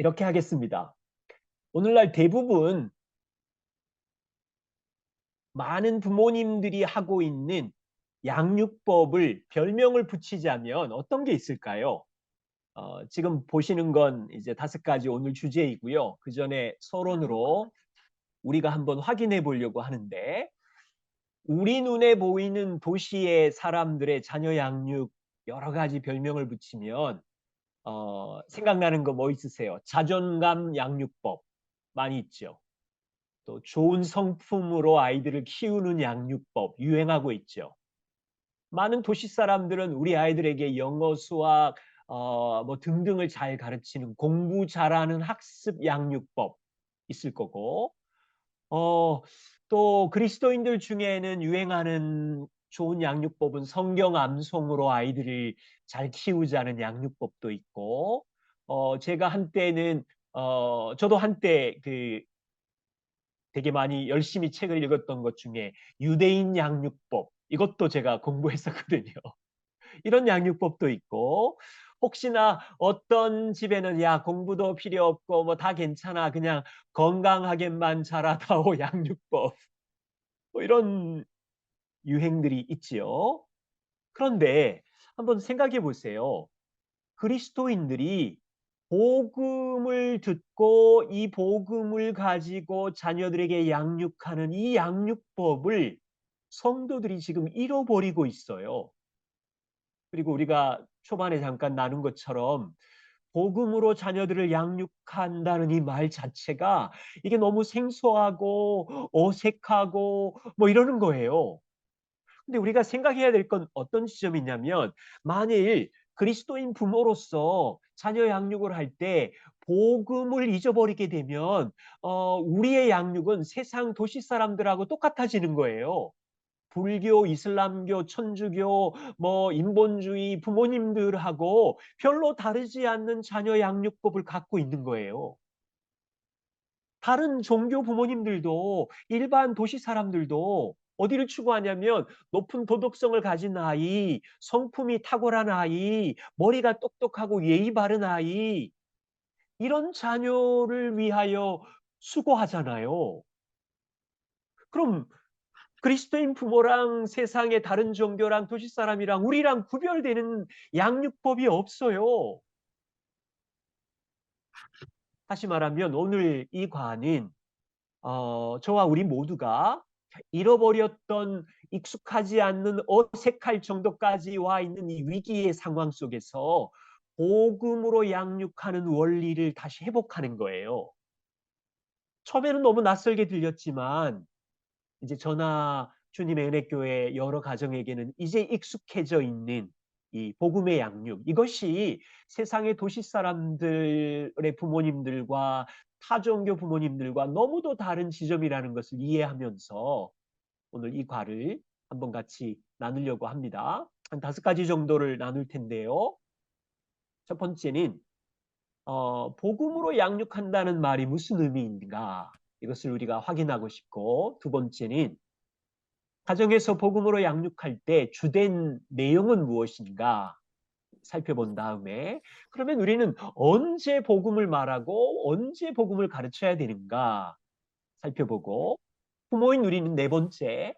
이렇게 하겠습니다. 오늘날 대부분 많은 부모님들이 하고 있는 양육법을 별명을 붙이자면 어떤 게 있을까요? 지금 보시는 건 이제 5가지 오늘 주제이고요. 그 전에 서론으로 우리가 한번 확인해 보려고 하는데, 우리 눈에 보이는 도시의 사람들의 자녀 양육 여러 가지 별명을 붙이면 생각나는 거 뭐 있으세요? 자존감 양육법 많이 있죠. 또 좋은 성품으로 아이들을 키우는 양육법 유행하고 있죠. 많은 도시 사람들은 우리 아이들에게 영어, 수학, 뭐 등등을 잘 가르치는 공부 잘하는 학습 양육법 있을 거고, 어, 또 그리스도인들 중에는 유행하는 좋은 양육법은 성경 암송으로 아이들을 잘 키우자는 양육법도 있고, 제가 한때는 저도 한때 되게 많이 열심히 책을 읽었던 것 중에 유대인 양육법, 이것도 제가 공부했었거든요. 이런 양육법도 있고, 혹시나 어떤 집에는 야 공부도 필요 없고 뭐 다 괜찮아 그냥 건강하게만 자라다오 양육법, 뭐 이런 유행들이 있지요. 그런데 한번 생각해 보세요. 그리스도인들이 복음을 듣고 이 복음을 가지고 자녀들에게 양육하는 이 양육법을 성도들이 지금 잃어버리고 있어요. 그리고 우리가 초반에 잠깐 나눈 것처럼 복음으로 자녀들을 양육한다는 이 말 자체가 이게 너무 생소하고 어색하고 뭐 이러는 거예요. 근데 우리가 생각해야 될 건 어떤 지점이냐면, 만일 그리스도인 부모로서 자녀 양육을 할 때 복음을 잊어버리게 되면 우리의 양육은 세상 도시 사람들하고 똑같아지는 거예요. 불교, 이슬람교, 천주교, 뭐 인본주의 부모님들하고 별로 다르지 않는 자녀 양육법을 갖고 있는 거예요. 다른 종교 부모님들도 일반 도시 사람들도 어디를 추구하냐면 높은 도덕성을 가진 아이, 성품이 탁월한 아이, 머리가 똑똑하고 예의 바른 아이, 이런 자녀를 위하여 수고하잖아요. 그럼 그리스도인 부모랑 세상의 다른 종교랑 도시 사람이랑 우리랑 구별되는 양육법이 없어요. 다시 말하면 오늘 이 과는 저와 우리 모두가 잃어버렸던, 익숙하지 않는, 어색할 정도까지 와 있는 이 위기의 상황 속에서 복음으로 양육하는 원리를 다시 회복하는 거예요. 처음에는 너무 낯설게 들렸지만 이제 저나 주님의 은혜교회 여러 가정에게는 이제 익숙해져 있는 이 복음의 양육, 이것이 세상의 도시 사람들의 부모님들과 타종교 부모님들과 너무도 다른 지점이라는 것을 이해하면서 오늘 이 과를 한번 같이 나누려고 합니다. 한 5가지 정도를 나눌 텐데요. 첫 번째는 복음으로 양육한다는 말이 무슨 의미인가, 이것을 우리가 확인하고 싶고, 두 번째는 가정에서 복음으로 양육할 때 주된 내용은 무엇인가 살펴본 다음에, 그러면 우리는 언제 복음을 말하고 언제 복음을 가르쳐야 되는가 살펴보고, 부모인 우리는 네 번째,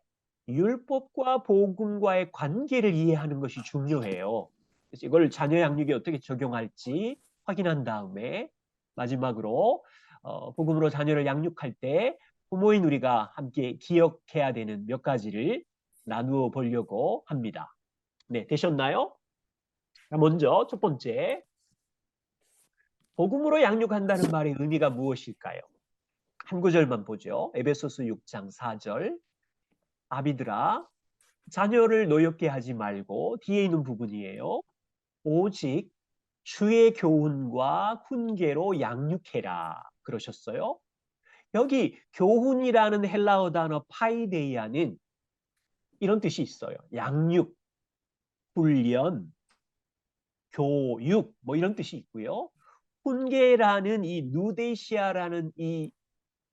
율법과 복음과의 관계를 이해하는 것이 중요해요. 그래서 이걸 자녀 양육에 어떻게 적용할지 확인한 다음에, 마지막으로 복음으로 자녀를 양육할 때 부모인 우리가 함께 기억해야 되는 몇 가지를 나누어 보려고 합니다. 네, 되셨나요? 먼저 첫 번째, 복음으로 양육한다는 말의 의미가 무엇일까요? 한 구절만 보죠. 에베소서 6장 4절. 아비들아, 자녀를 노엽게 하지 말고, 뒤에 있는 부분이에요. 오직 주의 교훈과 훈계로 양육해라 그러셨어요. 여기 교훈이라는 헬라어 단어 파이데이아는 이런 뜻이 있어요. 양육, 훈련, 교육, 뭐 이런 뜻이 있고요. 훈계라는 이 누데시아라는 이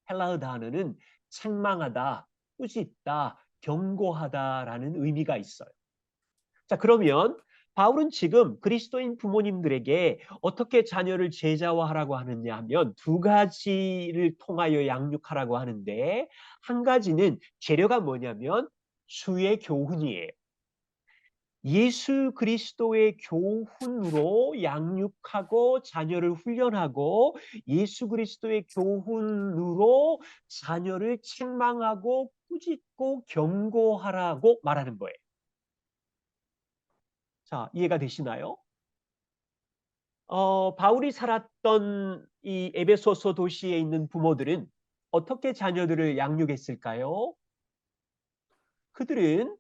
헬라어 단어는 책망하다, 꾸짖다, 경고하다라는 의미가 있어요. 자, 그러면 바울은 지금 그리스도인 부모님들에게 어떻게 자녀를 제자화하라고 하느냐 하면 두 가지를 통하여 양육하라고 하는데, 한 가지는 재료가 뭐냐면 주의 교훈이에요. 예수 그리스도의 교훈으로 양육하고 자녀를 훈련하고, 예수 그리스도의 교훈으로 자녀를 책망하고 꾸짖고 경고하라고 말하는 거예요. 자, 이해가 되시나요? 바울이 살았던 이 에베소서 도시에 있는 부모들은 어떻게 자녀들을 양육했을까요? 그들은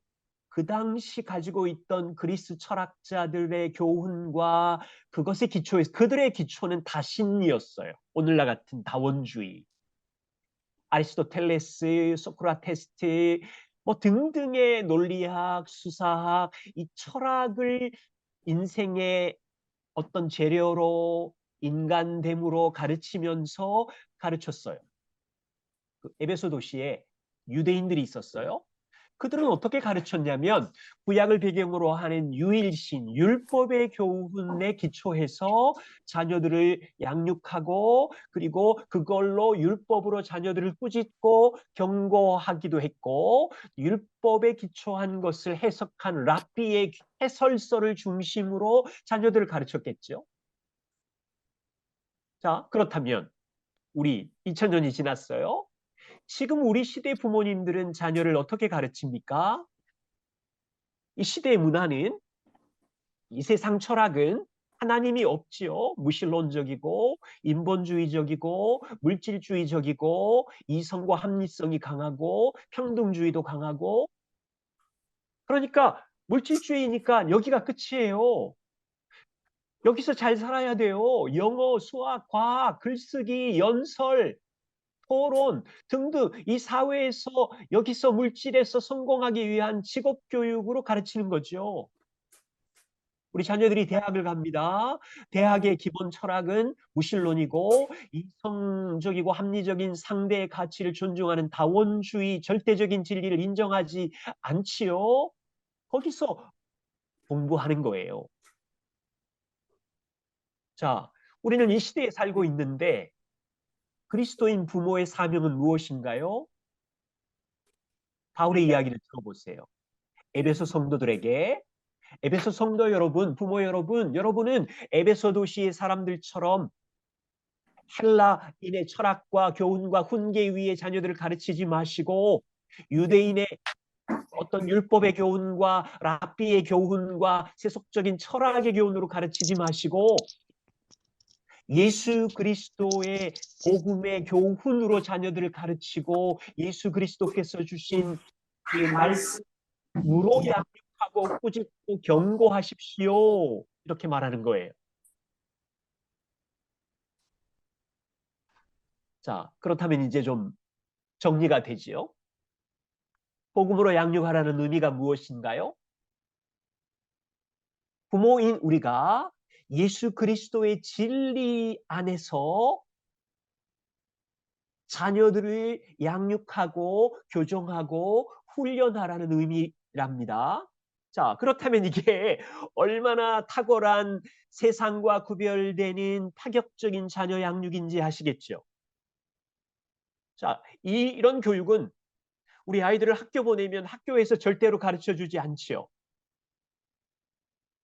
그 당시 가지고 있던 그리스 철학자들의 교훈과 그것의 기초에서, 그들의 기초는 다신이었어요. 오늘날 같은 다원주의, 아리스토텔레스, 소크라테스 뭐 등등의 논리학, 수사학, 이 철학을 인생의 어떤 재료로, 인간됨으로 가르치면서 가르쳤어요. 그 에베소 도시에 유대인들이 있었어요. 그들은 어떻게 가르쳤냐면 구약을 배경으로 하는 유일신, 율법의 교훈에 기초해서 자녀들을 양육하고, 그리고 그걸로 율법으로 자녀들을 꾸짖고 경고하기도 했고, 율법에 기초한 것을 해석한 랍비의 해설서를 중심으로 자녀들을 가르쳤겠죠. 자, 그렇다면 우리 2000년이 지났어요. 지금 우리 시대 부모님들은 자녀를 어떻게 가르칩니까? 이 시대의 문화는, 이 세상 철학은 하나님이 없지요. 무신론적이고 인본주의적이고 물질주의적이고 이성과 합리성이 강하고 평등주의도 강하고, 그러니까 물질주의니까 여기가 끝이에요. 여기서 잘 살아야 돼요. 영어, 수학, 과학, 글쓰기, 연설, 토론 등등 이 사회에서, 여기서 물질에서 성공하기 위한 직업 교육으로 가르치는 거죠. 우리 자녀들이 대학을 갑니다. 대학의 기본 철학은 무신론이고 이성적이고 합리적인 상대의 가치를 존중하는 다원주의, 절대적인 진리를 인정하지 않지요. 거기서 공부하는 거예요. 자, 우리는 이 시대에 살고 있는데 그리스도인 부모의 사명은 무엇인가요? 바울의 이야기를 들어보세요. 에베소 성도들에게, 에베소 성도 여러분, 부모 여러분, 여러분은 에베소 도시의 사람들처럼 헬라인의 철학과 교훈과 훈계 위에 자녀들을 가르치지 마시고, 유대인의 어떤 율법의 교훈과 랍비의 교훈과 세속적인 철학의 교훈으로 가르치지 마시고, 예수 그리스도의 복음의 교훈으로 자녀들을 가르치고, 예수 그리스도께서 주신 그 말씀으로 양육하고 꾸짖고 경고하십시오. 이렇게 말하는 거예요. 자, 그렇다면 이제 좀 정리가 되지요. 복음으로 양육하라는 의미가 무엇인가요? 부모인 우리가 예수 그리스도의 진리 안에서 자녀들을 양육하고 교정하고 훈련하라는 의미랍니다. 자, 그렇다면 이게 얼마나 탁월한 세상과 구별되는 파격적인 자녀 양육인지 아시겠죠? 자, 이런 교육은 우리 아이들을 학교 보내면 학교에서 절대로 가르쳐 주지 않지요.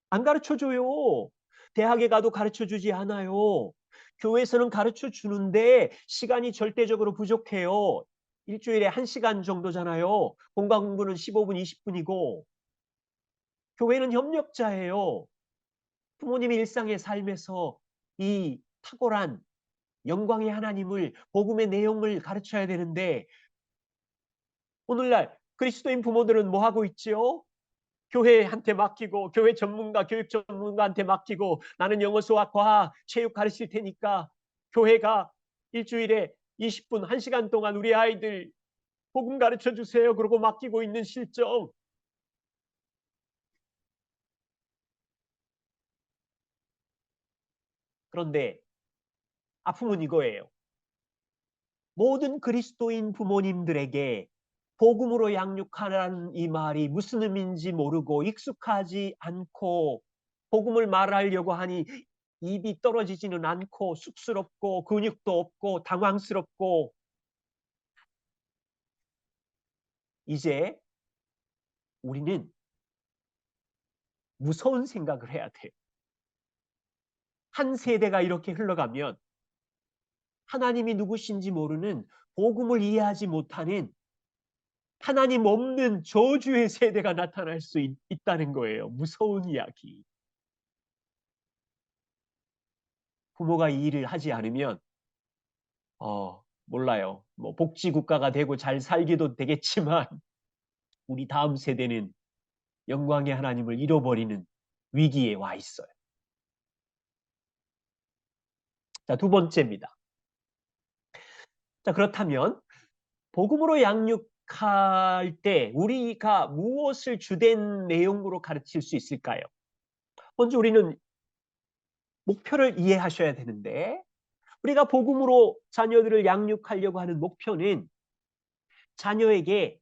안 가르쳐 줘요. 대학에 가도 가르쳐 주지 않아요. 교회에서는 가르쳐 주는데 시간이 절대적으로 부족해요. 일주일에 1시간 정도잖아요. 공과 공부는 15분, 20분이고. 교회는 협력자예요. 부모님의 일상의 삶에서 이 탁월한 영광의 하나님을, 복음의 내용을 가르쳐야 되는데, 오늘날 그리스도인 부모들은 뭐 하고 있지요? 교회한테 맡기고, 교회 전문가, 교육 전문가한테 맡기고, 나는 영어, 수학, 과학, 체육 가르칠 테니까 교회가 일주일에 20분, 1시간 동안 우리 아이들 복음 가르쳐 주세요. 그러고 맡기고 있는 실정. 그런데 아픔은 이거예요. 모든 그리스도인 부모님들에게 복음으로 양육하라는 이 말이 무슨 의미인지 모르고 익숙하지 않고 복음을 말하려고 하니 입이 떨어지지는 않고 쑥스럽고 근육도 없고 당황스럽고 이제 우리는 무서운 생각을 해야 돼요. 한 세대가 이렇게 흘러가면 하나님이 누구신지 모르는 복음을 이해하지 못하는 하나님 없는 저주의 세대가 나타날 수 있다는 거예요. 무서운 이야기. 부모가 이 일을 하지 않으면 몰라요. 뭐 복지국가가 되고 잘 살기도 되겠지만 우리 다음 세대는 영광의 하나님을 잃어버리는 위기에 와 있어요. 자, 두 번째입니다. 자, 그렇다면 복음으로 양육할 때 우리가 무엇을 주된 내용으로 가르칠 수 있을까요? 먼저 우리는 목표를 이해하셔야 되는데 우리가 복음으로 자녀들을 양육하려고 하는 목표는 자녀에게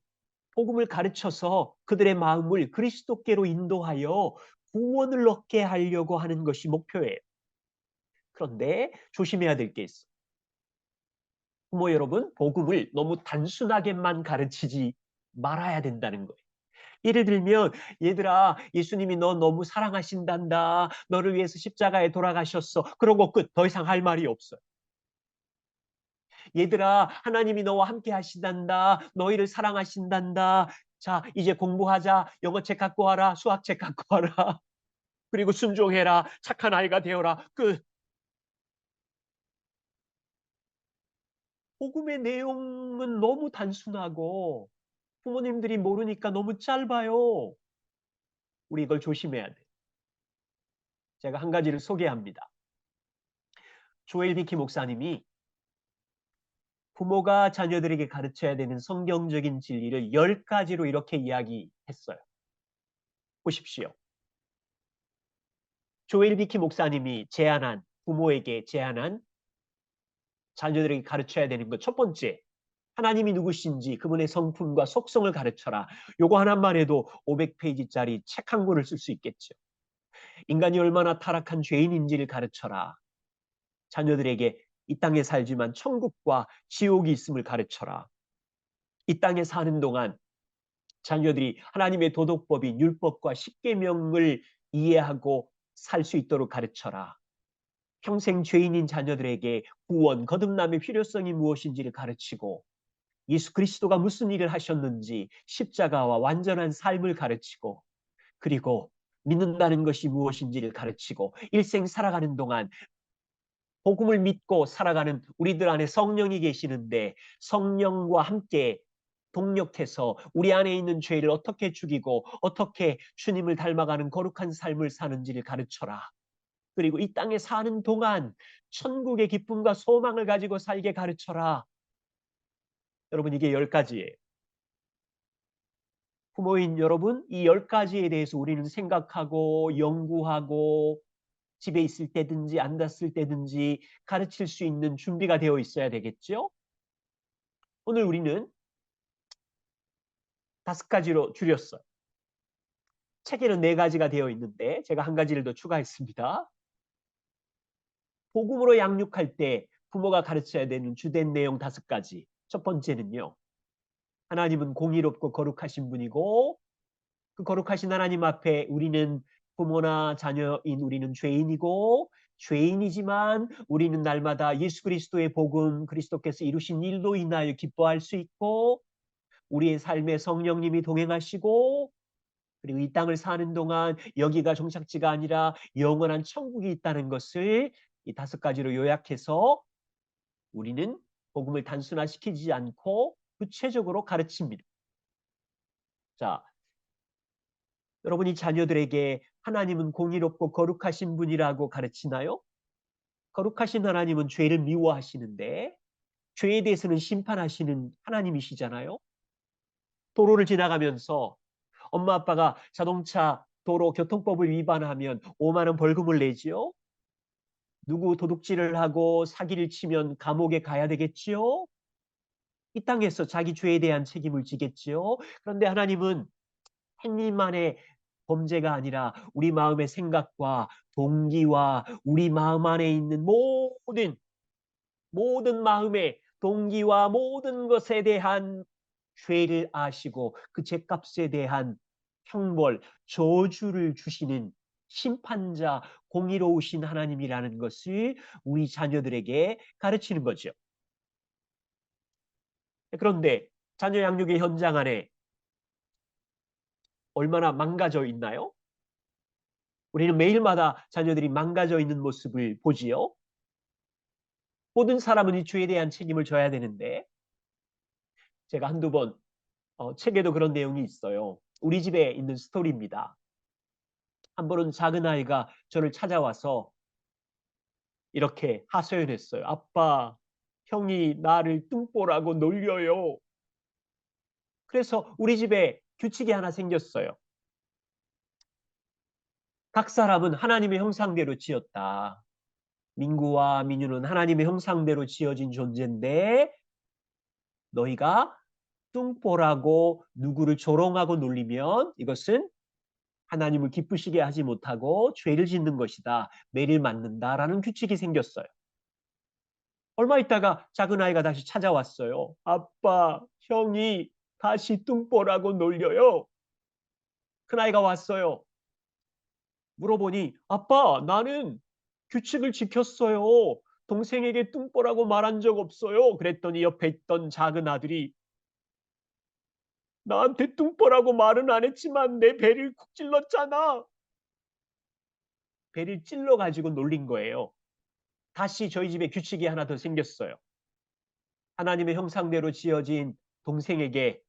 복음을 가르쳐서 그들의 마음을 그리스도께로 인도하여 구원을 얻게 하려고 하는 것이 목표예요. 그런데 조심해야 될 게 있어요. 부모 여러분, 복음을 너무 단순하게만 가르치지 말아야 된다는 거예요. 예를 들면 얘들아 예수님이 너 너무 사랑하신단다. 너를 위해서 십자가에 돌아가셨어. 그러고 끝. 더 이상 할 말이 없어요. 얘들아 하나님이 너와 함께 하신단다. 너희를 사랑하신단다. 자 이제 공부하자. 영어책 갖고 와라. 수학책 갖고 와라. 그리고 순종해라. 착한 아이가 되어라. 끝. 복음의 내용은 너무 단순하고 부모님들이 모르니까 너무 짧아요. 우리 이걸 조심해야 돼. 제가 한 가지를 소개합니다. 조엘 비키 목사님이 부모가 자녀들에게 가르쳐야 되는 성경적인 진리를 10가지로 이렇게 이야기했어요. 보십시오. 조엘 비키 목사님이 부모에게 제안한 자녀들에게 가르쳐야 되는 것 첫 번째, 하나님이 누구신지 그분의 성품과 속성을 가르쳐라. 요거 하나만 해도 500페이지짜리 책 한 권을 쓸 수 있겠죠. 인간이 얼마나 타락한 죄인인지를 가르쳐라. 자녀들에게 이 땅에 살지만 천국과 지옥이 있음을 가르쳐라. 이 땅에 사는 동안 자녀들이 하나님의 도덕법인 율법과 십계명을 이해하고 살 수 있도록 가르쳐라. 평생 죄인인 자녀들에게 구원, 거듭남의 필요성이 무엇인지를 가르치고 예수 그리스도가 무슨 일을 하셨는지 십자가와 완전한 삶을 가르치고 그리고 믿는다는 것이 무엇인지를 가르치고 일생 살아가는 동안 복음을 믿고 살아가는 우리들 안에 성령이 계시는데 성령과 함께 동력해서 우리 안에 있는 죄를 어떻게 죽이고 어떻게 주님을 닮아가는 거룩한 삶을 사는지를 가르쳐라. 그리고 이 땅에 사는 동안 천국의 기쁨과 소망을 가지고 살게 가르쳐라. 여러분 이게 10가지예요. 부모인 여러분 이 10가지에 대해서 우리는 생각하고 연구하고 집에 있을 때든지 앉았을 때든지 가르칠 수 있는 준비가 되어 있어야 되겠죠? 오늘 우리는 5가지로 줄였어요. 책에는 4가지가 되어 있는데 제가 한 가지를 더 추가했습니다. 복음으로 양육할 때 부모가 가르쳐야 되는 주된 내용 5가지. 첫 번째는요. 하나님은 공의롭고 거룩하신 분이고 그 거룩하신 하나님 앞에 우리는 부모나 자녀인 우리는 죄인이고 죄인이지만 우리는 날마다 예수 그리스도의 복음 그리스도께서 이루신 일로 인하여 기뻐할 수 있고 우리의 삶에 성령님이 동행하시고 그리고 이 땅을 사는 동안 여기가 종착지가 아니라 영원한 천국이 있다는 것을 이 5가지로 요약해서 우리는 복음을 단순화시키지 않고 구체적으로 가르칩니다. 자, 여러분이 자녀들에게 하나님은 공의롭고 거룩하신 분이라고 가르치나요? 거룩하신 하나님은 죄를 미워하시는데 죄에 대해서는 심판하시는 하나님이시잖아요. 도로를 지나가면서 엄마 아빠가 자동차 도로 교통법을 위반하면 5만 원 벌금을 내지요. 누구 도둑질을 하고 사기를 치면 감옥에 가야 되겠지요. 이 땅에서 자기 죄에 대한 책임을 지겠지요. 그런데 하나님은 한 입만의 범죄가 아니라 우리 마음의 생각과 동기와 우리 마음 안에 있는 모든 마음의 동기와 모든 것에 대한 죄를 아시고 그 죄값에 대한 형벌, 저주를 주시는 심판자, 공의로우신 하나님이라는 것을 우리 자녀들에게 가르치는 거죠. 그런데 자녀 양육의 현장 안에 얼마나 망가져 있나요? 우리는 매일마다 자녀들이 망가져 있는 모습을 보지요. 모든 사람은 이 죄에 대한 책임을 져야 되는데 제가 한두 번 책에도 그런 내용이 있어요. 우리 집에 있는 스토리입니다. 한 번은 작은 아이가 저를 찾아와서 이렇게 하소연했어요. 아빠, 형이 나를 뚱보라고 놀려요. 그래서 우리 집에 규칙이 하나 생겼어요. 각 사람은 하나님의 형상대로 지었다. 민구와 민유는 하나님의 형상대로 지어진 존재인데 너희가 뚱보라고 누구를 조롱하고 놀리면 이것은 하나님을 기쁘시게 하지 못하고 죄를 짓는 것이다. 매를 맞는다라는 규칙이 생겼어요. 얼마 있다가 작은 아이가 다시 찾아왔어요. 아빠, 형이 다시 뚱보라고 놀려요. 큰 아이가 왔어요. 물어보니 아빠, 나는 규칙을 지켰어요. 동생에게 뚱보라고 말한 적 없어요. 그랬더니 옆에 있던 작은 아들이 나한테 뚱보라고 말은 안 했지만 내 배를 쿡 찔렀잖아. 배를 찔러가지고 놀린 거예요. 다시 저희 집에 규칙이 하나 더 생겼어요. 하나님의 형상대로 지어진 동생에게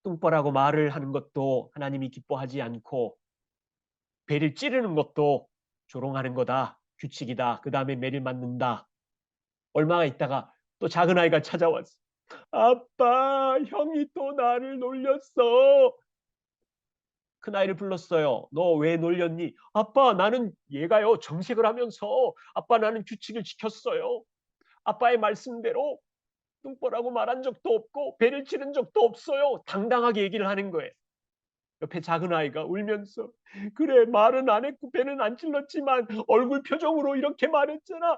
뚱보라고 말을 하는 것도 하나님이 기뻐하지 않고 배를 찌르는 것도 조롱하는 거다. 규칙이다. 그 다음에 매를 맞는다. 얼마가 있다가 또 작은 아이가 찾아왔어. 아빠, 형이 또 나를 놀렸어. 큰 아이를 불렀어요. 너 왜 놀렸니? 아빠, 나는 얘가요 정색을 하면서 아빠 나는 규칙을 지켰어요. 아빠의 말씀대로 뚱보라고 말한 적도 없고 배를 치른 적도 없어요. 당당하게 얘기를 하는 거예요. 옆에 작은 아이가 울면서 그래 말은 안 했고 배는 안 찔렀지만 얼굴 표정으로 이렇게 말했잖아.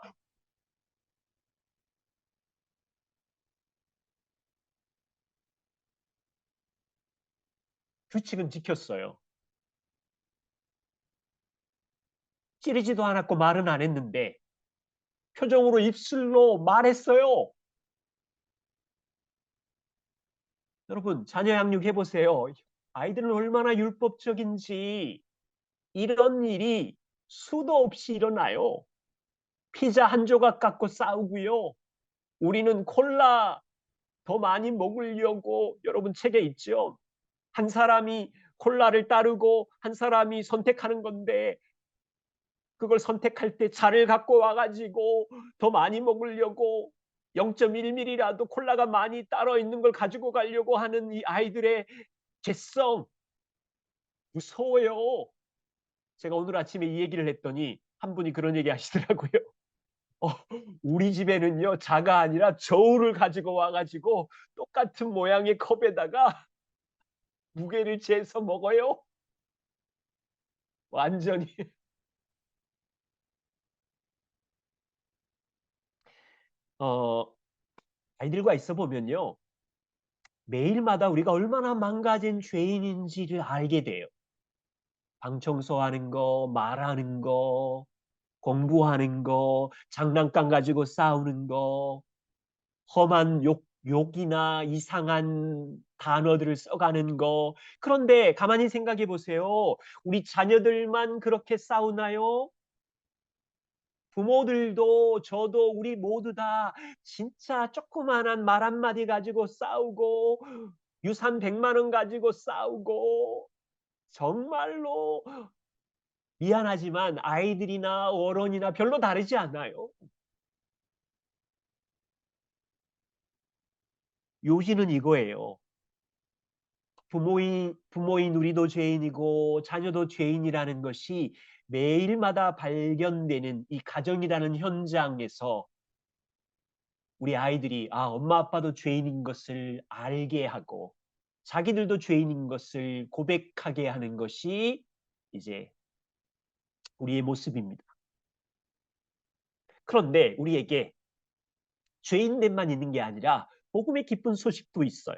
규칙은 지켰어요. 찌르지도 않았고 말은 안 했는데 표정으로 입술로 말했어요. 여러분 자녀 양육해 보세요. 아이들은 얼마나 율법적인지 이런 일이 수도 없이 일어나요. 피자 한 조각 갖고 싸우고요. 우리는 콜라 더 많이 먹으려고 여러분 책에 있죠. 한 사람이 콜라를 따르고 한 사람이 선택하는 건데 그걸 선택할 때 차를 갖고 와가지고 더 많이 먹으려고 0.1ml라도 콜라가 많이 따로 있는 걸 가지고 가려고 하는 이 아이들의 죄성 무서워요. 제가 오늘 아침에 이 얘기를 했더니 한 분이 그런 얘기 하시더라고요. 어, 우리 집에는요 자가 아니라 저울을 가지고 와가지고 똑같은 모양의 컵에다가 무게를 재서 먹어요. 완전히 어, 아이들과 있어 보면요 매일마다 우리가 얼마나 망가진 죄인인지를 알게 돼요. 방 청소하는 거, 말하는 거, 공부하는 거, 장난감 가지고 싸우는 거, 험한 욕이나 이상한 단어들을 써가는 거. 그런데 가만히 생각해 보세요. 우리 자녀들만 그렇게 싸우나요? 부모들도 저도 우리 모두 다 진짜 조그만한 말 한마디 가지고 싸우고 유산 100만 원 가지고 싸우고 정말로 미안하지만 아이들이나 어른이나 별로 다르지 않아요. 요지는 이거예요. 부모인 우리도 죄인이고 자녀도 죄인이라는 것이 매일마다 발견되는 이 가정이라는 현장에서 우리 아이들이 엄마 아빠도 죄인인 것을 알게 하고 자기들도 죄인인 것을 고백하게 하는 것이 이제 우리의 모습입니다. 그런데 우리에게 죄인됨만 있는 게 아니라 복음의 기쁜 소식도 있어요.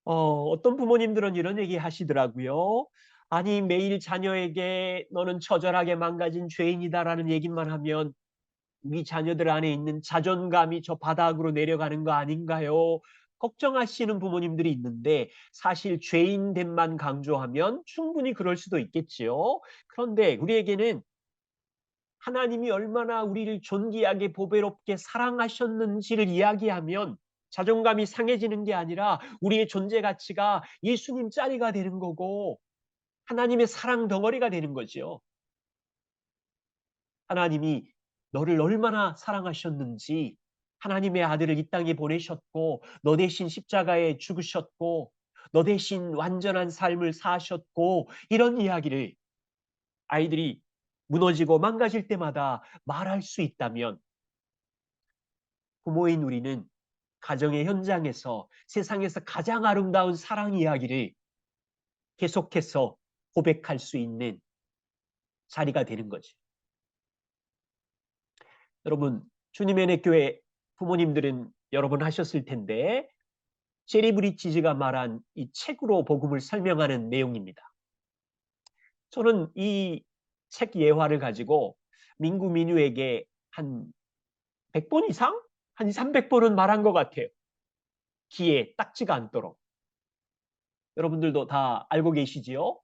어떤 부모님들은 이런 얘기 하시더라고요. 아니, 매일 자녀에게 너는 처절하게 망가진 죄인이다라는 얘기만 하면 우리 자녀들 안에 있는 자존감이 저 바닥으로 내려가는 거 아닌가요? 걱정하시는 부모님들이 있는데 사실 죄인됨만 강조하면 충분히 그럴 수도 있겠지요. 그런데 우리에게는 하나님이 얼마나 우리를 존귀하게 보배롭게 사랑하셨는지를 이야기하면 자존감이 상해지는 게 아니라 우리의 존재 가치가 예수님 짜리가 되는 거고 하나님의 사랑 덩어리가 되는 거죠. 하나님이 너를 얼마나 사랑하셨는지 하나님의 아들을 이 땅에 보내셨고 너 대신 십자가에 죽으셨고 너 대신 완전한 삶을 사셨고 이런 이야기를 아이들이 무너지고 망가질 때마다 말할 수 있다면 부모인 우리는 가정의 현장에서 세상에서 가장 아름다운 사랑 이야기를 계속해서 고백할 수 있는 자리가 되는 거죠. 여러분, 주님의 은혜 교회 부모님들은 여러 번 하셨을 텐데 제리 브리치즈가 말한 이 책으로 복음을 설명하는 내용입니다. 저는 이 책 예화를 가지고 민구 민유에게 한 100번 이상? 한 300번은 말한 것 같아요. 귀에 딱지가 않도록. 여러분들도 다 알고 계시지요?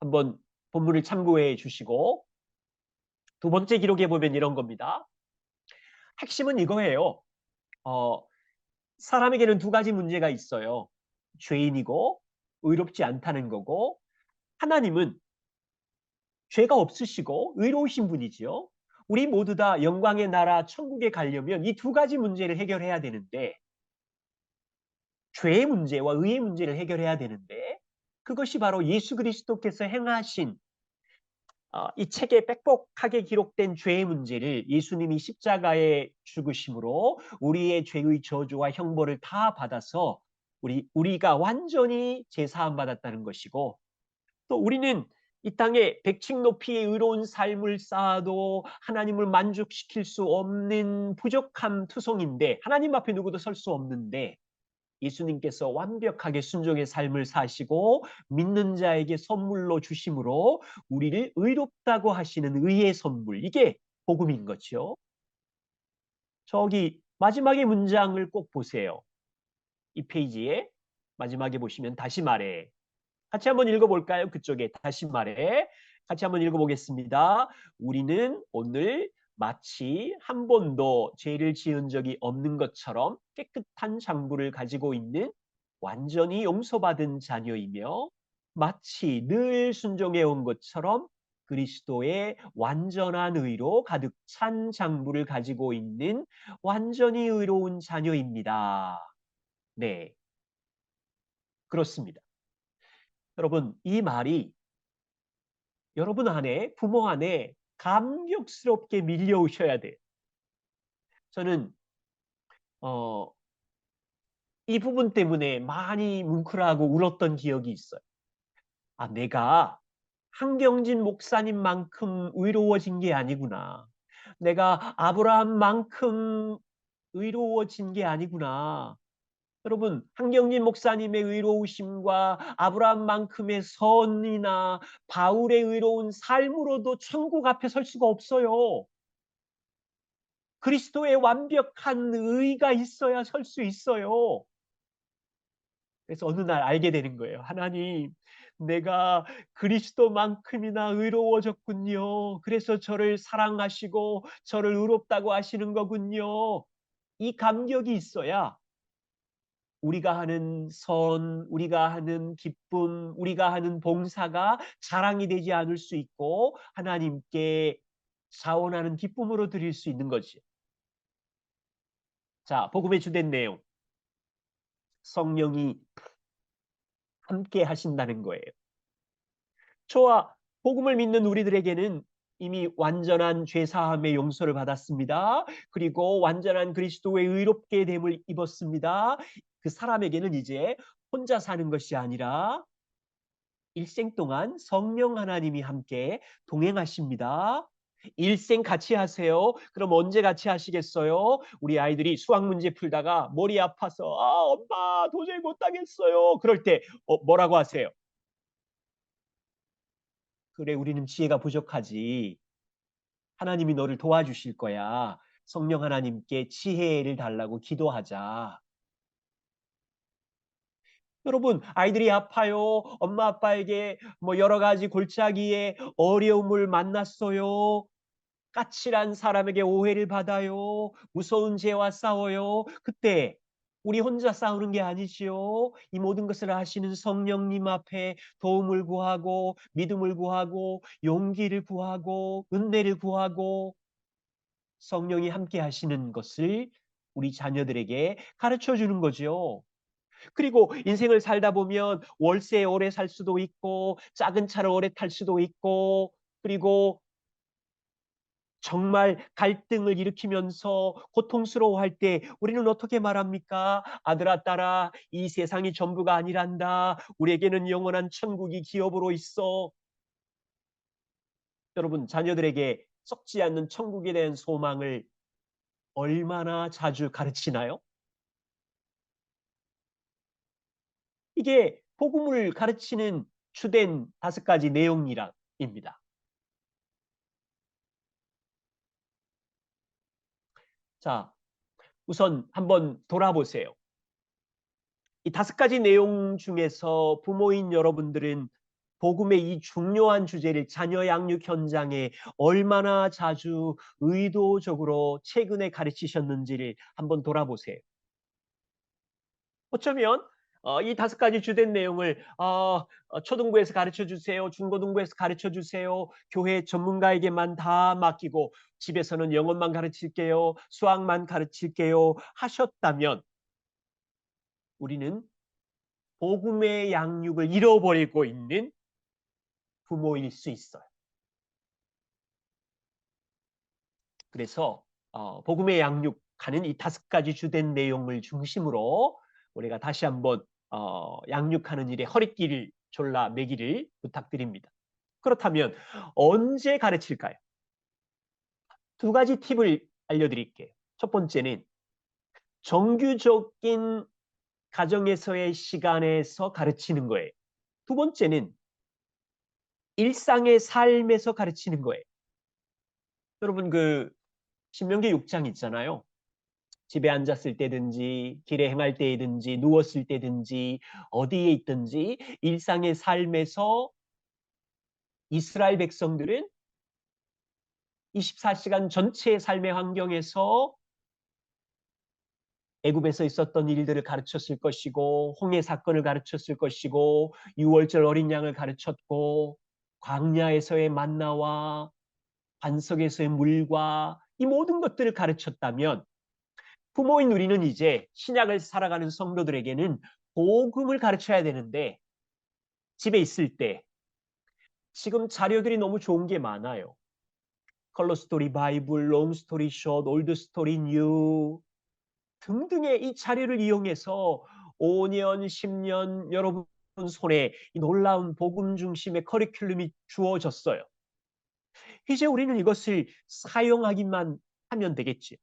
한번 본문을 참고해 주시고 두 번째 기록에 보면 이런 겁니다. 핵심은 이거예요. 어, 사람에게는 두 가지 문제가 있어요. 죄인이고 의롭지 않다는 거고 하나님은 죄가 없으시고 의로우신 분이지요. 우리 모두 다 영광의 나라 천국에 가려면 이 두 가지 문제를 해결해야 되는데 죄의 문제와 의의 문제를 해결해야 되는데 그것이 바로 예수 그리스도께서 행하신 이 책에 빽빽하게 기록된 죄의 문제를 예수님이 십자가에 죽으심으로 우리의 죄의 저주와 형벌을 다 받아서 우리가 완전히 제사함 받았다는 것이고 또 우리는 이 땅에 백층 높이의 의로운 삶을 쌓아도 하나님을 만족시킬 수 없는 부족한 투성인데 하나님 앞에 누구도 설 수 없는데 예수님께서 완벽하게 순종의 삶을 사시고 믿는 자에게 선물로 주심으로 우리를 의롭다고 하시는 의의 선물. 이게 복음인 거죠. 저기 마지막의 문장을 꼭 보세요. 이 페이지에 마지막에 보시면 다시 말해. 같이 한번 읽어볼까요? 그쪽에 다시 말해. 같이 한번 읽어보겠습니다. 우리는 오늘 마치 한 번도 죄를 지은 적이 없는 것처럼 깨끗한 장부를 가지고 있는 완전히 용서받은 자녀이며 마치 늘 순종해 온 것처럼 그리스도의 완전한 의로 가득 찬 장부를 가지고 있는 완전히 의로운 자녀입니다. 네, 그렇습니다. 여러분, 이 말이 여러분 안에, 부모 안에 감격스럽게 밀려오셔야 돼요. 저는 어, 이 부분 때문에 많이 뭉클하고 울었던 기억이 있어요. 아, 내가 한경진 목사님만큼 의로워진 게 아니구나. 내가 아브라함만큼 의로워진 게 아니구나. 여러분, 한경진 목사님의 의로우심과 아브라함만큼의 선이나 바울의 의로운 삶으로도 천국 앞에 설 수가 없어요. 그리스도의 완벽한 의가 있어야 설 수 있어요. 그래서 어느 날 알게 되는 거예요. 하나님, 내가 그리스도만큼이나 의로워졌군요. 그래서 저를 사랑하시고 저를 의롭다고 하시는 거군요. 이 감격이 있어야 우리가 하는 선, 우리가 하는 기쁨, 우리가 하는 봉사가 자랑이 되지 않을 수 있고 하나님께 자원하는 기쁨으로 드릴 수 있는 거지. 자, 복음의 주된 내용. 성령이 함께 하신다는 거예요. 저와 복음을 믿는 우리들에게는 이미 완전한 죄사함의 용서를 받았습니다. 그리고 완전한 그리스도의 의롭게 됨을 입었습니다. 그 사람에게는 이제 혼자 사는 것이 아니라 일생 동안 성령 하나님이 함께 동행하십니다. 일생 같이 하세요. 그럼 언제 같이 하시겠어요? 우리 아이들이 수학 문제 풀다가 머리 아파서 엄마 도저히 못하겠어요. 그럴 때 뭐라고 하세요? 그래, 우리는 지혜가 부족하지. 하나님이 너를 도와주실 거야. 성령 하나님께 지혜를 달라고 기도하자. 여러분, 아이들이 아파요. 엄마 아빠에게 뭐 여러 가지 골짜기에 어려움을 만났어요. 까칠한 사람에게 오해를 받아요. 무서운 죄와 싸워요. 그때 우리 혼자 싸우는 게 아니지요. 이 모든 것을 하시는 성령님 앞에 도움을 구하고 믿음을 구하고 용기를 구하고 은혜를 구하고 성령이 함께 하시는 것을 우리 자녀들에게 가르쳐 주는 거죠. 그리고 인생을 살다 보면 월세 오래 살 수도 있고 작은 차를 오래 탈 수도 있고 그리고 정말 갈등을 일으키면서 고통스러워할 때 우리는 어떻게 말합니까? 아들아, 딸아, 이 세상이 전부가 아니란다. 우리에게는 영원한 천국이 기업으로 있어. 여러분, 자녀들에게 썩지 않는 천국에 대한 소망을 얼마나 자주 가르치나요? 이게 복음을 가르치는 주된 5가지 내용이랍니다. 자, 우선 한번 돌아보세요. 이 5가지 내용 중에서 부모인 여러분들은 복음의 이 중요한 주제를 자녀 양육 현장에 얼마나 자주 의도적으로 최근에 가르치셨는지를 한번 돌아보세요. 어쩌면 이 5가지 주된 내용을 초등부에서 가르쳐 주세요. 중고등부에서 가르쳐 주세요. 교회 전문가에게만 다 맡기고 집에서는 영어만 가르칠게요. 수학만 가르칠게요. 하셨다면 우리는 복음의 양육을 잃어버리고 있는 부모일 수 있어요. 그래서 복음의 양육하는 이 5가지 주된 내용을 중심으로 우리가 다시 한번 양육하는 일에 허리띠를 졸라 매기를 부탁드립니다. 그렇다면 언제 가르칠까요? 2가지 팁을 알려드릴게요. 첫 번째는 정규적인 가정에서의 시간에서 가르치는 거예요. 두 번째는 일상의 삶에서 가르치는 거예요. 여러분, 그 신명기 6장 있잖아요. 집에 앉았을 때든지 길에 행할 때든지 누웠을 때든지 어디에 있든지 일상의 삶에서 이스라엘 백성들은 24시간 전체의 삶의 환경에서 애굽에서 있었던 일들을 가르쳤을 것이고 홍해 사건을 가르쳤을 것이고 유월절 어린 양을 가르쳤고 광야에서의 만나와 반석에서의 물과 이 모든 것들을 가르쳤다면 부모인 우리는 이제 신약을 살아가는 성도들에게는 복음을 가르쳐야 되는데 집에 있을 때 지금 자료들이 너무 좋은 게 많아요. 컬러 스토리 바이블, 롱 스토리 숏, 올드 스토리 뉴 등등의 이 자료를 이용해서 5년, 10년 여러분 손에 이 놀라운 복음 중심의 커리큘럼이 주어졌어요. 이제 우리는 이것을 사용하기만 하면 되겠지.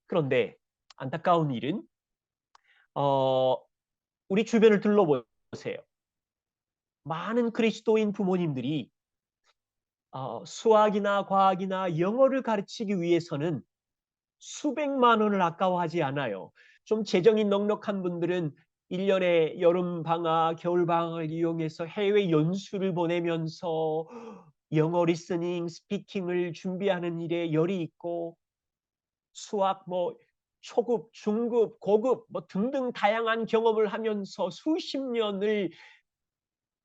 그런데 안타까운 일은 어, 우리 주변을 둘러보세요. 많은 그리스도인 부모님들이 수학이나 과학이나 영어를 가르치기 위해서는 수백만 원을 아까워하지 않아요. 좀 재정이 넉넉한 분들은 1년에 여름 방학, 겨울 방학을 이용해서 해외 연수를 보내면서 영어 리스닝, 스피킹을 준비하는 일에 열이 있고 수학 뭐 초급, 중급, 고급 뭐 등등 다양한 경험을 하면서 수십 년을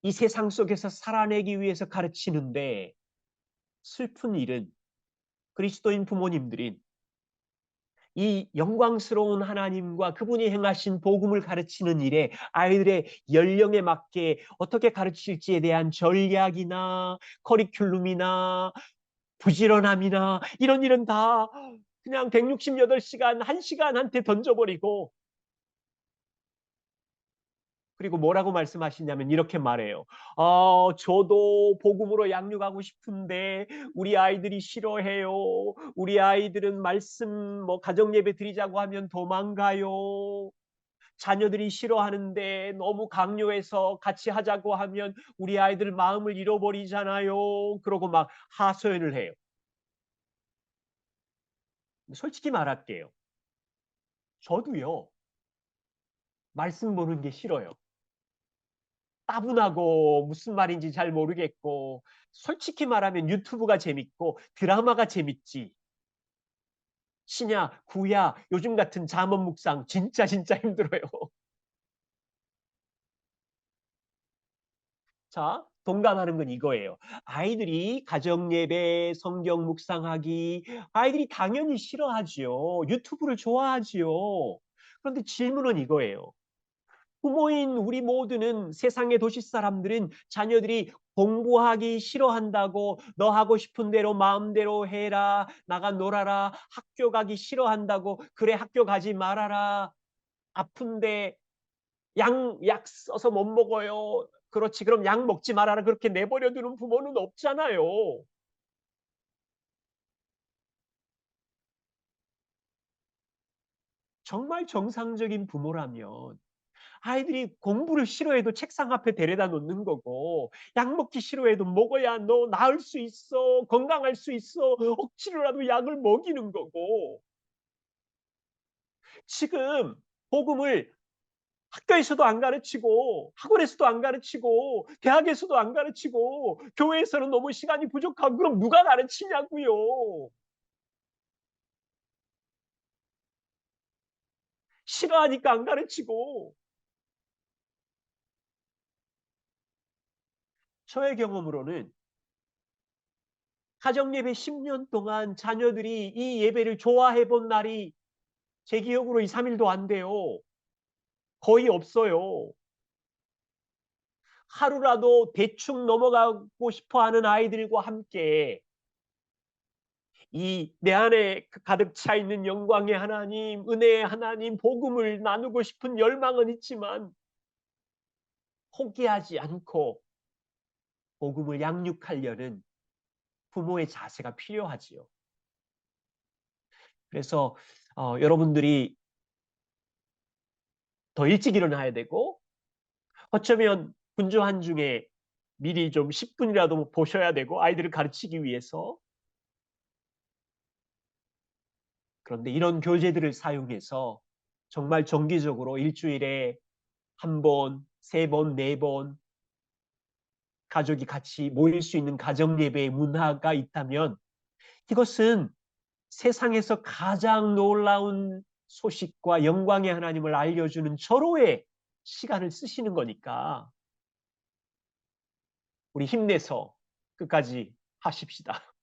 이 세상 속에서 살아내기 위해서 가르치는데 슬픈 일은 그리스도인 부모님들이 이 영광스러운 하나님과 그분이 행하신 복음을 가르치는 일에 아이들의 연령에 맞게 어떻게 가르칠지에 대한 전략이나 커리큘럼이나 부지런함이나 이런 일은 다 그냥 168시간, 1시간한테 던져버리고 그리고 뭐라고 말씀하시냐면 이렇게 말해요. 저도 복음으로 양육하고 싶은데 우리 아이들이 싫어해요. 우리 아이들은 말씀 뭐 가정 예배 드리자고 하면 도망가요. 자녀들이 싫어하는데 너무 강요해서 같이 하자고 하면 우리 아이들 마음을 잃어버리잖아요. 그러고 막 하소연을 해요. 솔직히 말할게요. 저도요. 말씀 보는 게 싫어요. 따분하고 무슨 말인지 잘 모르겠고 솔직히 말하면 유튜브가 재밌고 드라마가 재밌지. 신야, 구야, 요즘 같은 잠언 묵상 진짜 힘들어요. 자, 동감하는 건 이거예요. 아이들이 가정 예배, 성경 묵상하기, 아이들이 당연히 싫어하지요. 유튜브를 좋아하지요. 그런데 질문은 이거예요. 부모인 우리 모두는 세상의 도시 사람들은 자녀들이 공부하기 싫어한다고 너 하고 싶은 대로 마음대로 해라, 나가 놀아라, 학교 가기 싫어한다고 그래 학교 가지 말아라, 아픈데 약 써서 못 먹어요. 그렇지, 그럼 약 먹지 말아라. 그렇게 내버려 두는 부모는 없잖아요. 정말 정상적인 부모라면 아이들이 공부를 싫어해도 책상 앞에 데려다 놓는 거고, 약 먹기 싫어해도 먹어야 너 나을 수 있어, 건강할 수 있어, 억지로라도 약을 먹이는 거고, 지금 복음을 학교에서도 안 가르치고 학원에서도 안 가르치고 대학에서도 안 가르치고 교회에서는 너무 시간이 부족하고 그럼 누가 가르치냐고요. 싫어하니까 안 가르치고. 저의 경험으로는 가정예배 10년 동안 자녀들이 이 예배를 좋아해 본 날이 제 기억으로 2, 3일도 안 돼요. 거의 없어요. 하루라도 대충 넘어가고 싶어 하는 아이들과 함께 이 내 안에 가득 차 있는 영광의 하나님, 은혜의 하나님, 복음을 나누고 싶은 열망은 있지만 포기하지 않고 복음을 양육하려는 부모의 자세가 필요하지요. 그래서 여러분들이 더 일찍 일어나야 되고 어쩌면 분주한 중에 미리 좀 10분이라도 보셔야 되고 아이들을 가르치기 위해서. 그런데 이런 교재들을 사용해서 정말 정기적으로 일주일에 한 번, 세 번, 네 번 가족이 같이 모일 수 있는 가정 예배의 문화가 있다면 이것은 세상에서 가장 놀라운 소식과 영광의 하나님을 알려주는 절호의 시간을 쓰시는 거니까 우리 힘내서 끝까지 하십시다.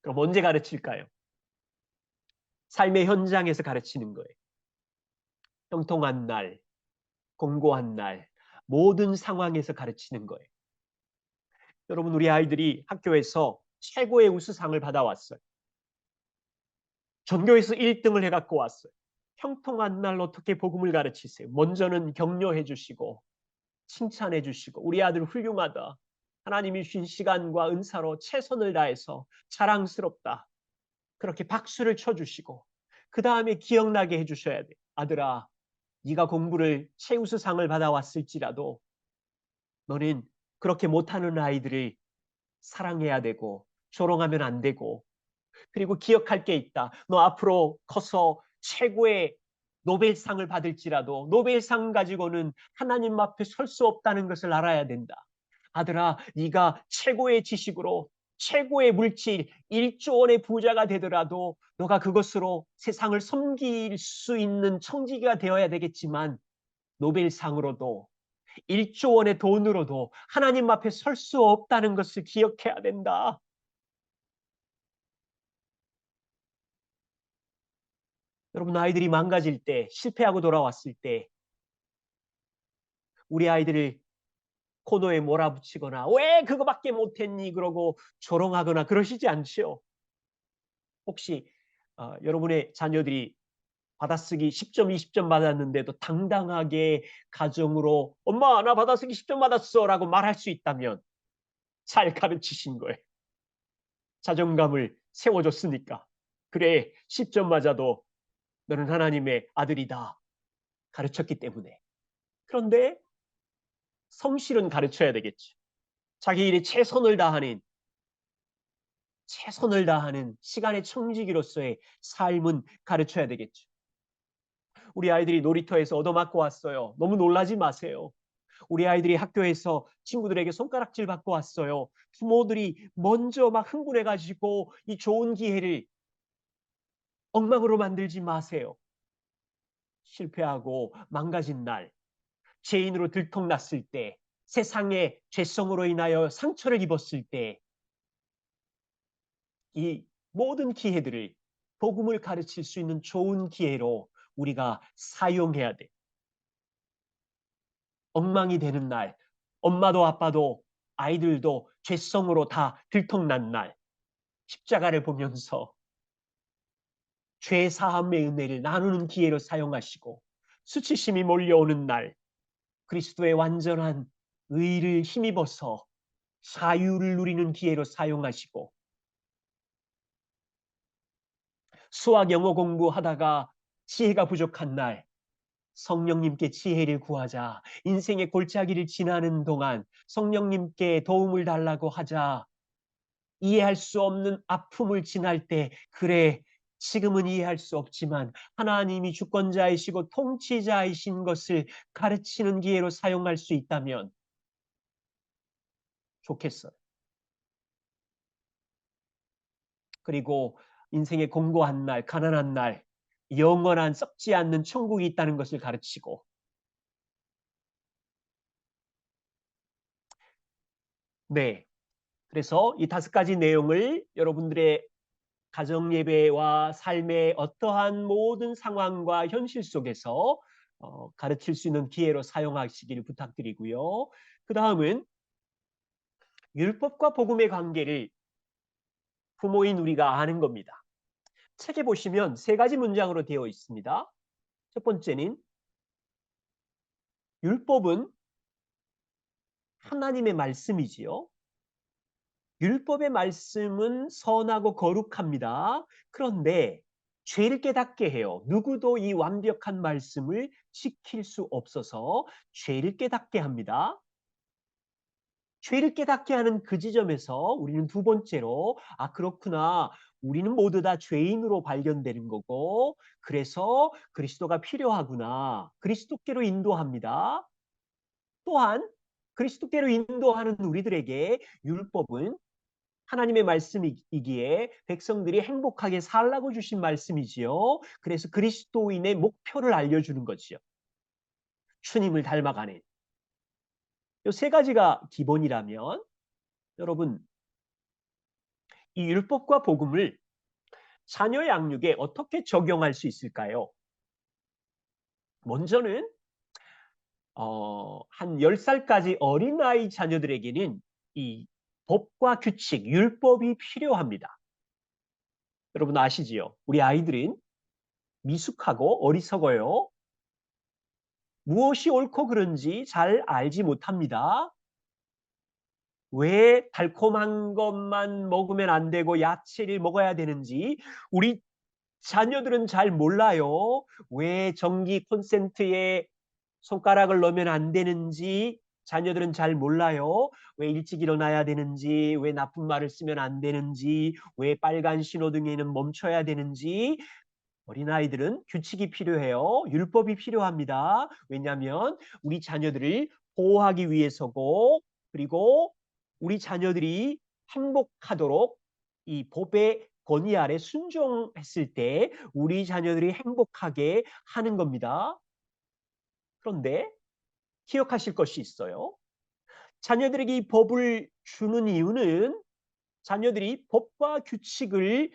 그럼 언제 가르칠까요? 삶의 현장에서 가르치는 거예요. 형통한 날, 공고한 날, 모든 상황에서 가르치는 거예요. 여러분, 우리 아이들이 학교에서 최고의 우수상을 받아왔어요. 전교에서 1등을 해갖고 왔어요. 형통한 날 어떻게 복음을 가르치세요? 먼저는 격려해 주시고 칭찬해 주시고 우리 아들 훌륭하다. 하나님이 주신 시간과 은사로 최선을 다해서 자랑스럽다. 그렇게 박수를 쳐주시고 그 다음에 기억나게 해주셔야 돼. 아들아, 네가 공부를 최우수상을 받아왔을지라도 너는 그렇게 못하는 아이들을 사랑해야 되고 조롱하면 안 되고 그리고 기억할 게 있다. 너 앞으로 커서 최고의 노벨상을 받을지라도 노벨상 가지고는 하나님 앞에 설 수 없다는 것을 알아야 된다. 아들아, 네가 최고의 지식으로 최고의 물질 1조 원의 부자가 되더라도 너가 그것으로 세상을 섬길 수 있는 청지기가 되어야 되겠지만 노벨상으로도 1조 원의 돈으로도 하나님 앞에 설 수 없다는 것을 기억해야 된다. 여러분, 아이들이 망가질 때, 실패하고 돌아왔을 때 우리 아이들을 코너에 몰아붙이거나 왜 그거밖에 못했니 그러고 조롱하거나 그러시지 않지요. 혹시 여러분의 자녀들이 받아쓰기 10점, 20점 받았는데도 당당하게 가정으로 엄마 나 받아쓰기 10점 받았어 라고 말할 수 있다면 잘 가르치신 거예요. 자존감을 세워줬으니까. 그래 10점 맞아도 너는 하나님의 아들이다 가르쳤기 때문에. 그런데 성실은 가르쳐야 되겠죠. 자기 일에 최선을 다하는 시간의 청지기로서의 삶은 가르쳐야 되겠죠. 우리 아이들이 놀이터에서 얻어맞고 왔어요. 너무 놀라지 마세요. 우리 아이들이 학교에서 친구들에게 손가락질 받고 왔어요. 부모들이 먼저 막 흥분해가지고 이 좋은 기회를 엉망으로 만들지 마세요. 실패하고 망가진 날, 죄인으로 들통났을 때, 세상의 죄성으로 인하여 상처를 입었을 때, 이 모든 기회들을 복음을 가르칠 수 있는 좋은 기회로 우리가 사용해야 돼. 엉망이 되는 날, 엄마도 아빠도 아이들도 죄성으로 다 들통난 날, 십자가를 보면서 죄 사함의 은혜를 나누는 기회로 사용하시고, 수치심이 몰려오는 날 그리스도의 완전한 의를 힘입어서 자유를 누리는 기회로 사용하시고, 수학 영어 공부하다가 지혜가 부족한 날 성령님께 지혜를 구하자. 인생의 골짜기를 지나는 동안 성령님께 도움을 달라고 하자. 이해할 수 없는 아픔을 지날 때 그래 지금은 이해할 수 없지만 하나님이 주권자이시고 통치자이신 것을 가르치는 기회로 사용할 수 있다면 좋겠어요. 그리고 인생의 공고한 날, 가난한 날, 영원한 썩지 않는 천국이 있다는 것을 가르치고, 네. 그래서 이 5가지 내용을 여러분들의 가정 예배와 삶의 어떠한 모든 상황과 현실 속에서 가르칠 수 있는 기회로 사용하시기를 부탁드리고요. 그 다음은 율법과 복음의 관계를 부모인 우리가 아는 겁니다. 책에 보시면 3가지 문장으로 되어 있습니다. 첫 번째는 율법은 하나님의 말씀이지요. 율법의 말씀은 선하고 거룩합니다. 그런데 죄를 깨닫게 해요. 누구도 이 완벽한 말씀을 지킬 수 없어서 죄를 깨닫게 합니다. 죄를 깨닫게 하는 그 지점에서 우리는 두 번째로 그렇구나. 우리는 모두 다 죄인으로 발견되는 거고 그래서 그리스도가 필요하구나. 그리스도께로 인도합니다. 또한 그리스도께로 인도하는 우리들에게 율법은 하나님의 말씀이기에 백성들이 행복하게 살라고 주신 말씀이지요. 그래서 그리스도인의 목표를 알려주는 거지요. 주님을 닮아가는. 이 3가지가 기본이라면 여러분 이 율법과 복음을 자녀 양육에 어떻게 적용할 수 있을까요? 먼저는 한 10살까지 어린아이 자녀들에게는 이 법과 규칙, 율법이 필요합니다. 여러분 아시지요? 우리 아이들은 미숙하고 어리석어요. 무엇이 옳고 그른지 잘 알지 못합니다. 왜 달콤한 것만 먹으면 안 되고 야채를 먹어야 되는지 우리 자녀들은 잘 몰라요. 왜 전기 콘센트에 손가락을 넣으면 안 되는지 자녀들은 잘 몰라요. 왜 일찍 일어나야 되는지, 왜 나쁜 말을 쓰면 안 되는지, 왜 빨간 신호등에는 멈춰야 되는지 어린아이들은 규칙이 필요해요. 율법이 필요합니다. 왜냐하면 우리 자녀들을 보호하기 위해서고 그리고 우리 자녀들이 행복하도록 이 법의 권위 아래 순종했을 때 우리 자녀들이 행복하게 하는 겁니다. 그런데 기억하실 것이 있어요. 자녀들에게 이 법을 주는 이유는 자녀들이 법과 규칙을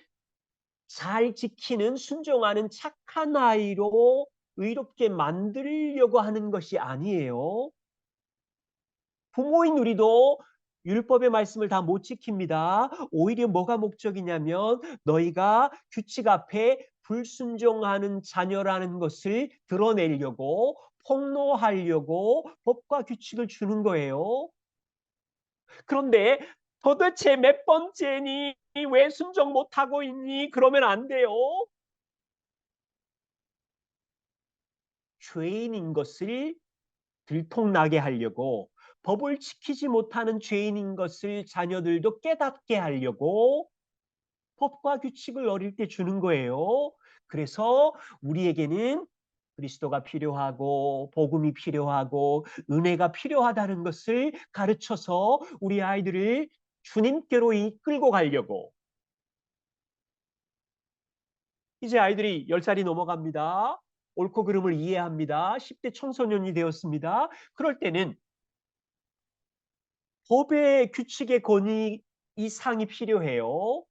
잘 지키는 순종하는 착한 아이로 의롭게 만들려고 하는 것이 아니에요. 부모인 우리도 율법의 말씀을 다 못 지킵니다. 오히려 뭐가 목적이냐면 너희가 규칙 앞에 불순종하는 자녀라는 것을 드러내려고 폭로하려고 법과 규칙을 주는 거예요. 그런데 도대체 몇 번째니? 왜 순종 못하고 있니? 그러면 안 돼요. 죄인인 것을 들통나게 하려고, 법을 지키지 못하는 죄인인 것을 자녀들도 깨닫게 하려고 법과 규칙을 어릴 때 주는 거예요. 그래서 우리에게는 그리스도가 필요하고 복음이 필요하고 은혜가 필요하다는 것을 가르쳐서 우리 아이들을 주님께로 이끌고 가려고. 이제 아이들이 10살이 넘어갑니다. 옳고 그름을 이해합니다. 10대 청소년이 되었습니다. 그럴 때는 법의 규칙의 권위 이상이 필요해요.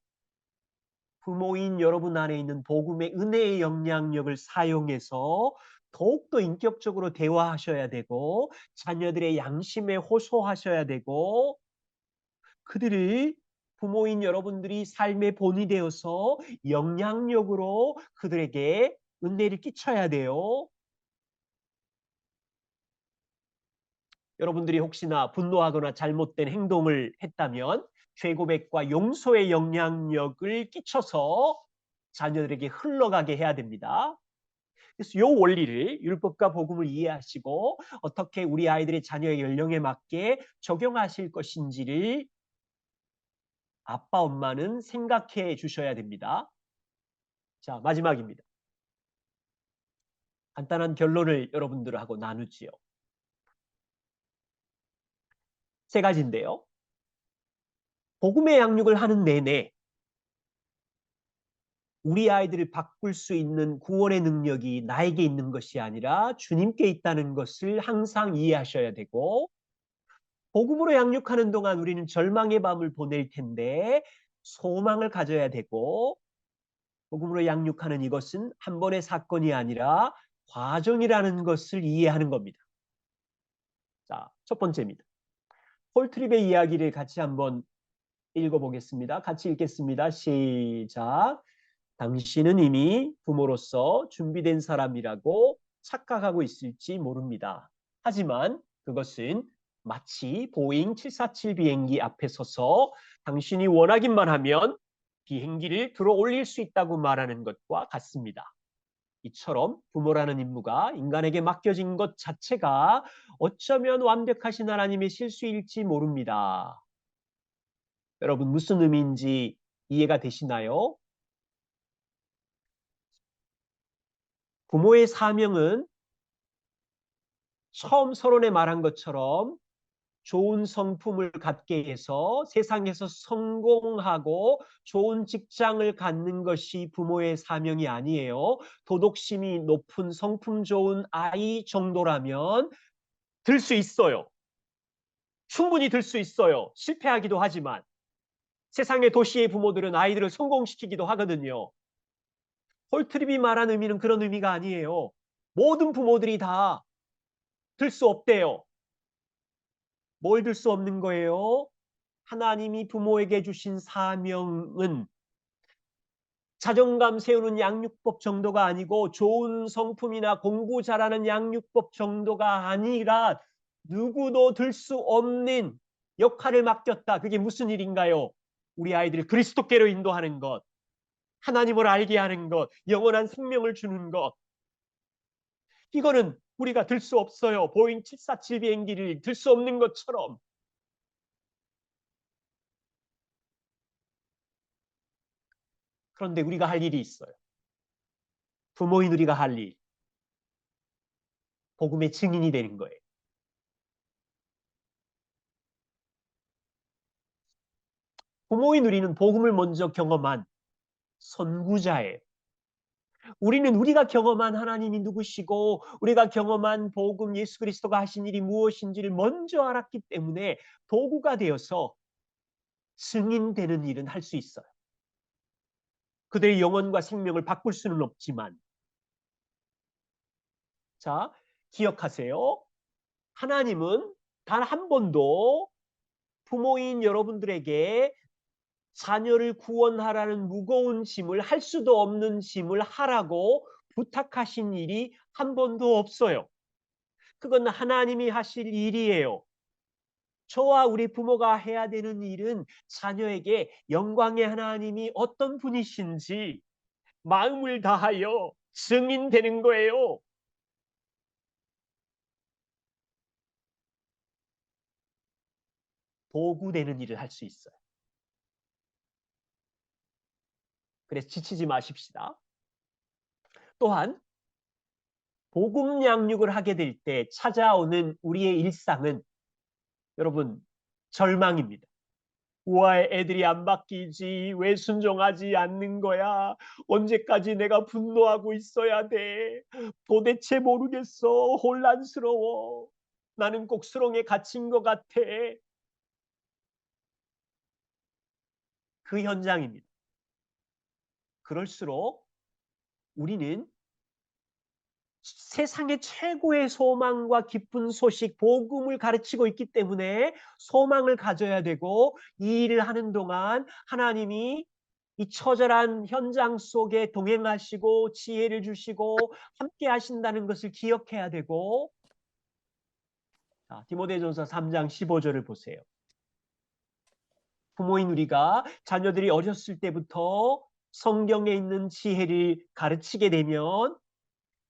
부모인 여러분 안에 있는 복음의 은혜의 영향력을 사용해서 더욱더 인격적으로 대화하셔야 되고 자녀들의 양심에 호소하셔야 되고 그들을 부모인 여러분들이 삶의 본이 되어서 영향력으로 그들에게 은혜를 끼쳐야 돼요. 여러분들이 혹시나 분노하거나 잘못된 행동을 했다면 죄고백과 용서의 영향력을 끼쳐서 자녀들에게 흘러가게 해야 됩니다. 그래서 이 원리를 율법과 복음을 이해하시고 어떻게 우리 아이들의 자녀의 연령에 맞게 적용하실 것인지를 아빠, 엄마는 생각해 주셔야 됩니다. 자, 마지막입니다. 간단한 결론을 여러분들하고 나누지요. 세 가지인데요. 복음의 양육을 하는 내내 우리 아이들을 바꿀 수 있는 구원의 능력이 나에게 있는 것이 아니라 주님께 있다는 것을 항상 이해하셔야 되고 복음으로 양육하는 동안 우리는 절망의 밤을 보낼 텐데 소망을 가져야 되고 복음으로 양육하는 이것은 한 번의 사건이 아니라 과정이라는 것을 이해하는 겁니다. 자, 첫 번째입니다. 폴 트립의 이야기를 같이 한번 읽어보겠습니다. 같이 읽겠습니다. 시작. 당신은 이미 부모로서 준비된 사람이라고 착각하고 있을지 모릅니다. 하지만 그것은 마치 보잉 747 비행기 앞에 서서 당신이 원하기만 하면 비행기를 들어 올릴 수 있다고 말하는 것과 같습니다. 이처럼 부모라는 임무가 인간에게 맡겨진 것 자체가 어쩌면 완벽하신 하나님의 실수일지 모릅니다. 여러분 무슨 의미인지 이해가 되시나요? 부모의 사명은 처음 서론에 말한 것처럼 좋은 성품을 갖게 해서 세상에서 성공하고 좋은 직장을 갖는 것이 부모의 사명이 아니에요. 도덕심이 높은 성품 좋은 아이 정도라면 들 수 있어요. 충분히 들 수 있어요. 실패하기도 하지만 세상의 도시의 부모들은 아이들을 성공시키기도 하거든요. 홀트립이 말한 의미는 그런 의미가 아니에요. 모든 부모들이 다 들 수 없대요. 뭘 들 수 없는 거예요? 하나님이 부모에게 주신 사명은 자존감 세우는 양육법 정도가 아니고 좋은 성품이나 공부 잘하는 양육법 정도가 아니라 누구도 들 수 없는 역할을 맡겼다. 그게 무슨 일인가요? 우리 아이들을 그리스도께로 인도하는 것, 하나님을 알게 하는 것, 영원한 생명을 주는 것. 이거는 우리가 들 수 없어요. 보잉 747 비행기를 들 수 없는 것처럼. 그런데 우리가 할 일이 있어요. 부모인 우리가 할 일. 복음의 증인이 되는 거예요. 부모인 우리는 복음을 먼저 경험한 선구자예요. 우리는 우리가 경험한 하나님이 누구시고 우리가 경험한 복음 예수 그리스도가 하신 일이 무엇인지를 먼저 알았기 때문에 도구가 되어서 증인되는 일은 할 수 있어요. 그들의 영혼과 생명을 바꿀 수는 없지만 기억하세요. 하나님은 단 한 번도 부모인 여러분들에게 자녀를 구원하라는 무거운 짐을, 할 수도 없는 짐을 하라고 부탁하신 일이 한 번도 없어요. 그건 하나님이 하실 일이에요. 저와 우리 부모가 해야 되는 일은 자녀에게 영광의 하나님이 어떤 분이신지 마음을 다하여 증인되는 거예요. 도구되는 일을 할 수 있어요. 그래서 지치지 마십시다. 또한 복음 양육을 하게 될 때 찾아오는 우리의 일상은 여러분 절망입니다. 우와, 애들이 안 바뀌지, 왜 순종하지 않는 거야? 언제까지 내가 분노하고 있어야 돼? 도대체 모르겠어. 혼란스러워. 나는 꼭 수렁에 갇힌 것 같아. 그 현장입니다. 그럴수록 우리는 세상의 최고의 소망과 기쁜 소식, 복음을 가르치고 있기 때문에 소망을 가져야 되고, 이 일을 하는 동안 하나님이 이 처절한 현장 속에 동행하시고 지혜를 주시고 함께 하신다는 것을 기억해야 되고, 디모데전서 3장 15절을 보세요. 부모인 우리가 자녀들이 어렸을 때부터 성경에 있는 지혜를 가르치게 되면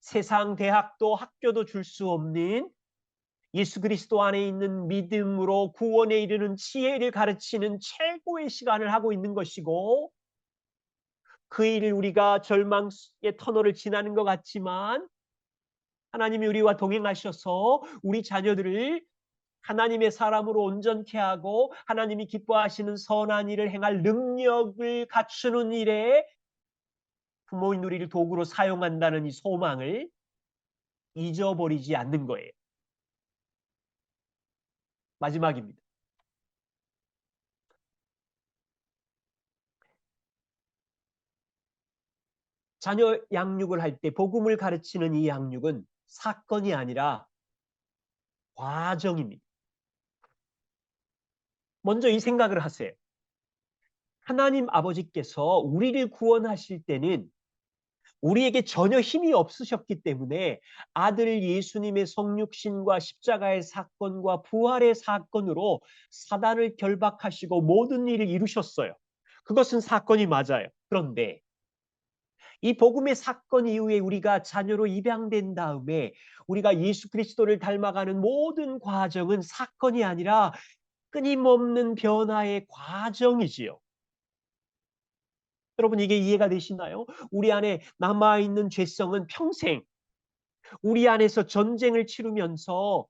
세상 대학도 학교도 줄 수 없는 예수 그리스도 안에 있는 믿음으로 구원에 이르는 지혜를 가르치는 최고의 시간을 하고 있는 것이고, 그 일을 우리가 절망의 터널을 지나는 것 같지만 하나님이 우리와 동행하셔서 우리 자녀들을 하나님의 사람으로 온전케 하고 하나님이 기뻐하시는 선한 일을 행할 능력을 갖추는 일에 부모인 우리를 도구로 사용한다는 이 소망을 잊어버리지 않는 거예요. 마지막입니다. 자녀 양육을 할 때 복음을 가르치는 이 양육은 사건이 아니라 과정입니다. 먼저 이 생각을 하세요. 하나님 아버지께서 우리를 구원하실 때는 우리에게 전혀 힘이 없으셨기 때문에 아들 예수님의 성육신과 십자가의 사건과 부활의 사건으로 사단을 결박하시고 모든 일을 이루셨어요. 그것은 사건이 맞아요. 그런데 이 복음의 사건 이후에 우리가 자녀로 입양된 다음에 우리가 예수 그리스도를 닮아가는 모든 과정은 사건이 아니라 끊임없는 변화의 과정이지요. 여러분, 이게 이해가 되시나요? 우리 안에 남아있는 죄성은 평생 우리 안에서 전쟁을 치르면서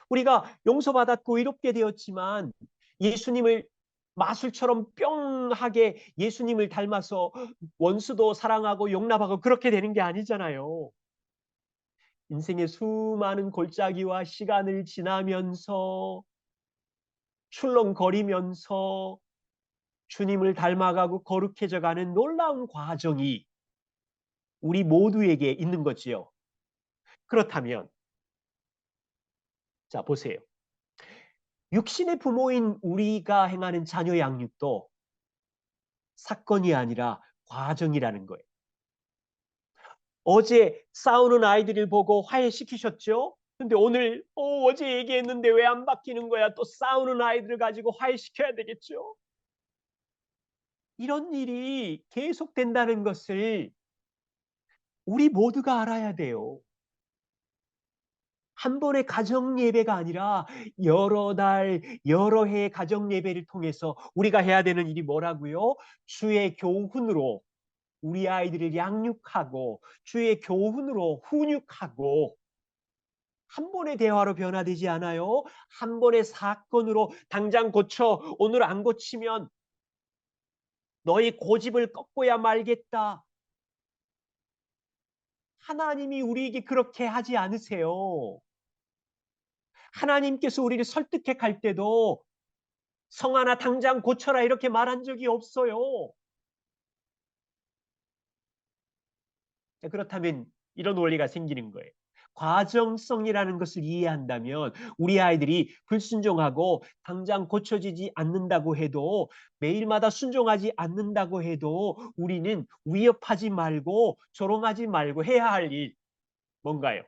우리가 용서받았고 의롭게 되었지만 예수님을 마술처럼 뿅하게 예수님을 닮아서 원수도 사랑하고 용납하고 그렇게 되는 게 아니잖아요. 인생의 수많은 골짜기와 시간을 지나면서 출렁거리면서 주님을 닮아가고 거룩해져 가는 놀라운 과정이 우리 모두에게 있는 거지요. 그렇다면 자, 보세요. 육신의 부모인 우리가 행하는 자녀 양육도 사건이 아니라 과정이라는 거예요. 어제 싸우는 아이들을 보고 화해시키셨죠? 근데 오늘 어제 얘기했는데 왜 안 바뀌는 거야? 또 싸우는 아이들을 가지고 화해시켜야 되겠죠? 이런 일이 계속된다는 것을 우리 모두가 알아야 돼요. 한 번의 가정 예배가 아니라 여러 달, 여러 해의 가정 예배를 통해서 우리가 해야 되는 일이 뭐라고요? 주의 교훈으로 우리 아이들을 양육하고 주의 교훈으로 훈육하고, 한 번의 대화로 변화되지 않아요. 한 번의 사건으로 당장 고쳐. 오늘 안 고치면 너희 고집을 꺾어야 말겠다. 하나님이 우리에게 그렇게 하지 않으세요. 하나님께서 우리를 설득해 갈 때도 성아나 당장 고쳐라 이렇게 말한 적이 없어요. 그렇다면 이런 원리가 생기는 거예요. 과정성이라는 것을 이해한다면 우리 아이들이 불순종하고 당장 고쳐지지 않는다고 해도 매일마다 순종하지 않는다고 해도 우리는 위협하지 말고 조롱하지 말고 해야 할 일 뭔가요?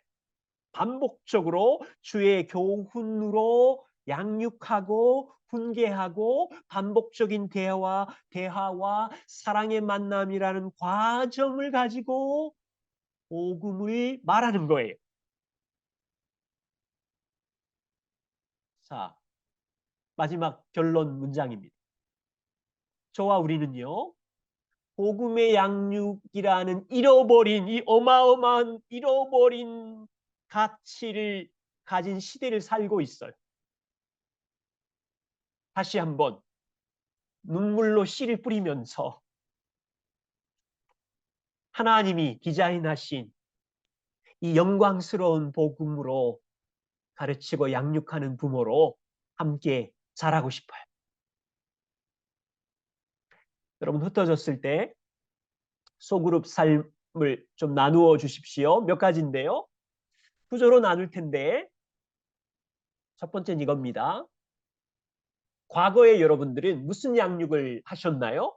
반복적으로 주의 교훈으로 양육하고 훈계하고 반복적인 대화와 사랑의 만남이라는 과정을 가지고 복음을 말하는 거예요. 자, 마지막 결론 문장입니다. 저와 우리는요, 복음의 양육이라는 잃어버린 이 어마어마한 잃어버린 가치를 가진 시대를 살고 있어요. 다시 한번 눈물로 씨를 뿌리면서 하나님이 디자인하신 이 영광스러운 복음으로 가르치고 양육하는 부모로 함께 자라고 싶어요. 여러분 흩어졌을 때 소그룹 삶을 좀 나누어 주십시오. 몇 가지인데요. 구조로 나눌 텐데 첫 번째는 이겁니다. 과거에 여러분들은 무슨 양육을 하셨나요?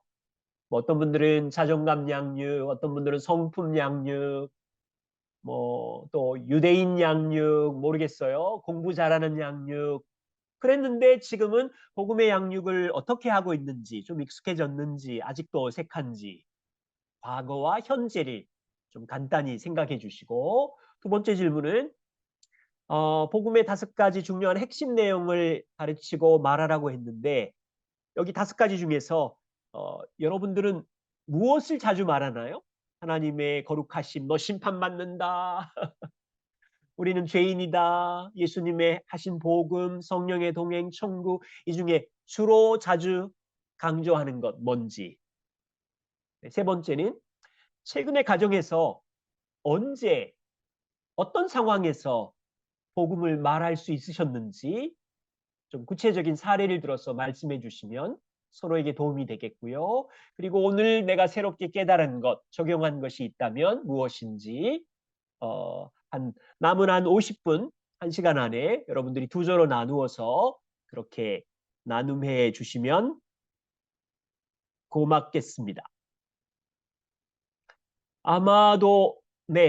뭐 어떤 분들은 자존감 양육, 어떤 분들은 성품 양육, 뭐 또 유대인 양육 모르겠어요. 공부 잘하는 양육. 그랬는데 지금은 복음의 양육을 어떻게 하고 있는지 좀 익숙해졌는지 아직도 어색한지 과거와 현재를 좀 간단히 생각해 주시고 두 번째 질문은 복음의 5가지 중요한 핵심 내용을 가르치고 말하라고 했는데 여기 5가지 중에서 여러분들은 무엇을 자주 말하나요? 하나님의 거룩하심, 너 심판받는다. 우리는 죄인이다. 예수님의 하신 복음, 성령의 동행, 천국 이 중에 주로 자주 강조하는 것 뭔지. 세 번째는 최근의 가정에서 언제 어떤 상황에서 복음을 말할 수 있으셨는지 좀 구체적인 사례를 들어서 말씀해 주시면 서로에게 도움이 되겠고요. 그리고 오늘 내가 새롭게 깨달은 것, 적용한 것이 있다면 무엇인지 남은 한 50분, 1시간 안에 여러분들이 두 조로 나누어서 그렇게 나눔해 주시면 고맙겠습니다. 아마도